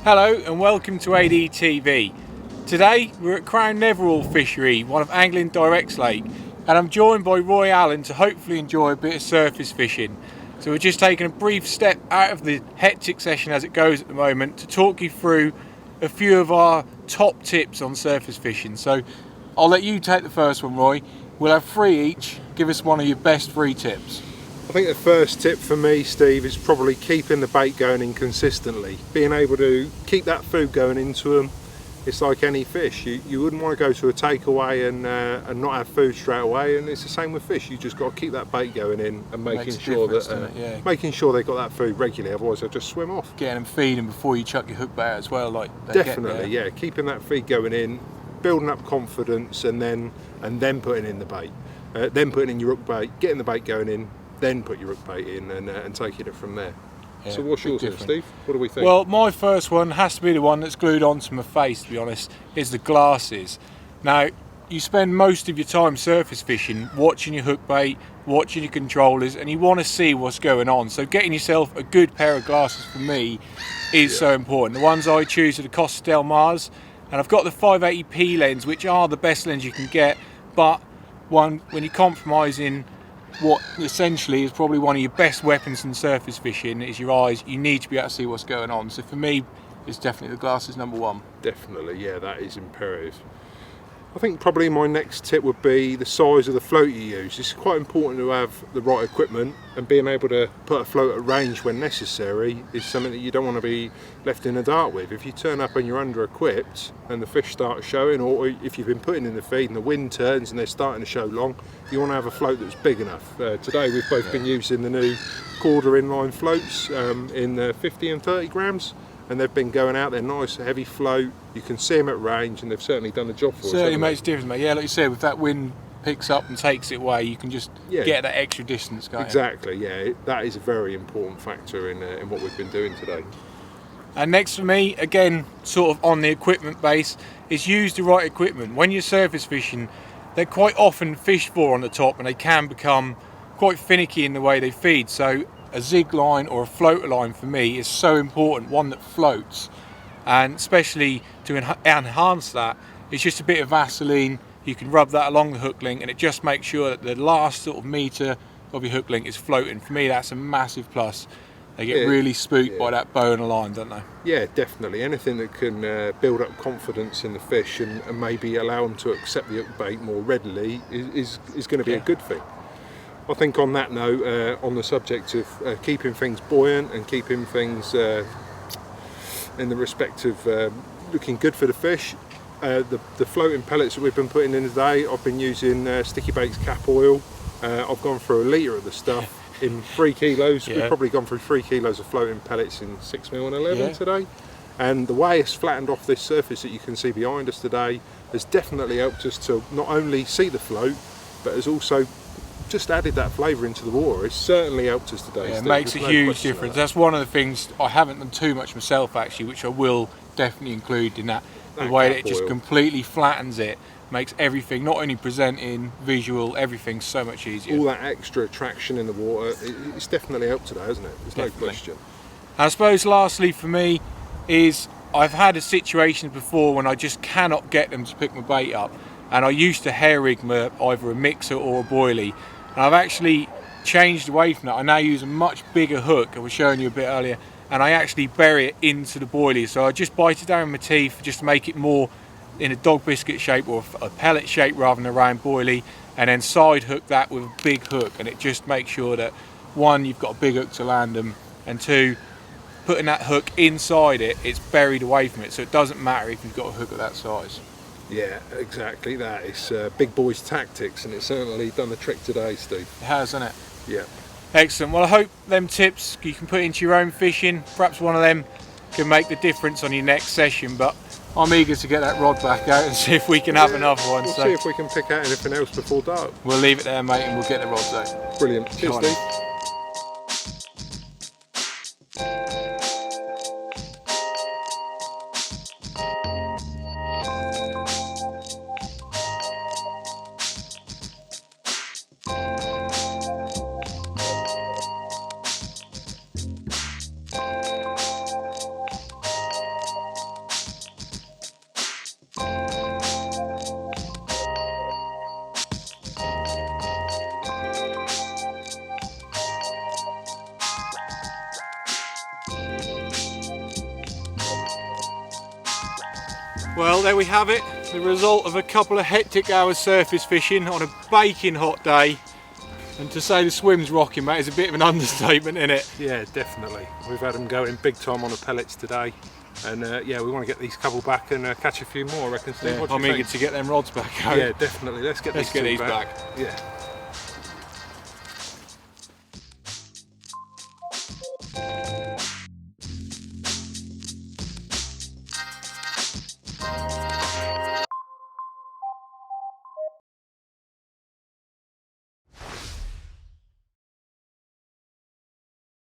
Hello and welcome to ADTV. Today we're at Crowe Netherall Fishery, one of Angling Direct's lake, and I'm joined by Roy Allen to hopefully enjoy a bit of surface fishing. So we're just taking a brief step out of the hectic session as it goes at the moment to talk you through a few of our top tips on surface fishing. So I'll let you take the first one, Roy. We'll have three each. Give us one of your best three tips. I think the first tip for me, Steve, is probably keeping the bait going in consistently. Being able to keep that food going into them. It's like any fish. You wouldn't want to go to a takeaway and not have food straight away, and it's the same with fish. You just got to keep that bait going in and making sure that making sure they got that food regularly. Otherwise, they'll just swim off. Getting them feeding before you chuck your hook bait as well, like definitely, yeah. Keeping that feed going in, building up confidence, and then putting in the bait, then putting in your hook bait, getting the bait going in. Then put your hook bait in and taking it from there. Yeah, so what's yours then, Steve? What do we think? Well, my first one has to be the one that's glued onto my face, to be honest, is the glasses. Now, you spend most of your time surface fishing, watching your hook bait, watching your controllers, and you want to see what's going on. So getting yourself a good pair of glasses for me is so important. The ones I choose are the Costa Del Mar's, and I've got the 580p lens, which are the best lens you can get, but when you're compromising what essentially is probably one of your best weapons in surface fishing is your eyes. You need to be able to see what's going on. So for me, it's definitely the glasses number one. Definitely, yeah, that is imperative. I think probably my next tip would be the size of the float you use. It's quite important to have the right equipment, and being able to put a float at range when necessary is something that you don't want to be left in the dark with. If you turn up and you're under equipped and the fish start showing, or if you've been putting in the feed and the wind turns and they're starting to show long, you want to have a float that's big enough. Today we've both been using the new quarter inline floats in the 50 and 30 grams. And they've been going out, they're nice, heavy float, you can see them at range, and they've certainly done the job for us. Certainly makes a difference, mate. Yeah, like you said, if that wind picks up and takes it away, you can just get that extra distance going. Exactly, yeah, that is a very important factor in what we've been doing today. And next for me, again, sort of on the equipment base, is use the right equipment. When you're surface fishing, they're quite often fished for on the top, and they can become quite finicky in the way they feed. So a zig line or a floater line for me is so important, one that floats, and especially to enhance that, it's just a bit of Vaseline. You can rub that along the hook link and it just makes sure that the last sort of metre of your hook link is floating. For me, that's a massive plus. They get really spooked by that bow and a line, don't they? Yeah, definitely. Anything that can build up confidence in the fish and maybe allow them to accept the hook bait more readily is going to be a good thing. I think on that note, on the subject of keeping things buoyant and keeping things in the respect of looking good for the fish, the floating pellets that we've been putting in today, I've been using Sticky Baits Cap Oil. I've gone through a litre of the stuff in 3 kilos. We've probably gone through 3 kilos of floating pellets in 6mm and 11 today. And the way it's flattened off this surface that you can see behind us today has definitely helped us to not only see the float, but has also just added that flavour into the water. It's certainly helped us today. Yeah, it makes a huge difference. That's one of the things I haven't done too much myself actually, which I will definitely include in that. The way that it just completely flattens it makes everything, not only presenting, visual, everything so much easier. All that extra attraction in the water, it's definitely helped today, hasn't it? There's no question. I suppose lastly for me is I've had a situation before when I just cannot get them to pick my bait up, and I used to hair rig either a mixer or a boilie. And I've actually changed away from that. I now use a much bigger hook, I was showing you a bit earlier, and I actually bury it into the boilie. So I just bite it down with my teeth just to make it more in a dog biscuit shape or a pellet shape rather than a round boilie, and then side hook that with a big hook, and it just makes sure that one, you've got a big hook to land them, and two, putting that hook inside it, it's buried away from it, so it doesn't matter if you've got a hook of that size. Yeah, exactly that. It's big boys tactics, and it's certainly done the trick today, Steve. It has, hasn't it? Yeah. Excellent. Well, I hope them tips you can put into your own fishing. Perhaps one of them can make the difference on your next session, but I'm eager to get that rod back out and see if we can have another one. We'll see if we can pick out anything else before dark. We'll leave it there, mate, and we'll get the rods out. Brilliant. Cheers, Steve. Well, there we have it, the result of a couple of hectic hours surface fishing on a baking hot day. And to say the swim's rocking, mate, is a bit of an understatement, isn't it? Yeah, definitely. We've had them going big time on the pellets today. And yeah, we want to get these couple back and catch a few more, I reckon. Steve, Yeah, I'm eager to get them rods back out. Yeah, definitely. Let's get these back. Yeah.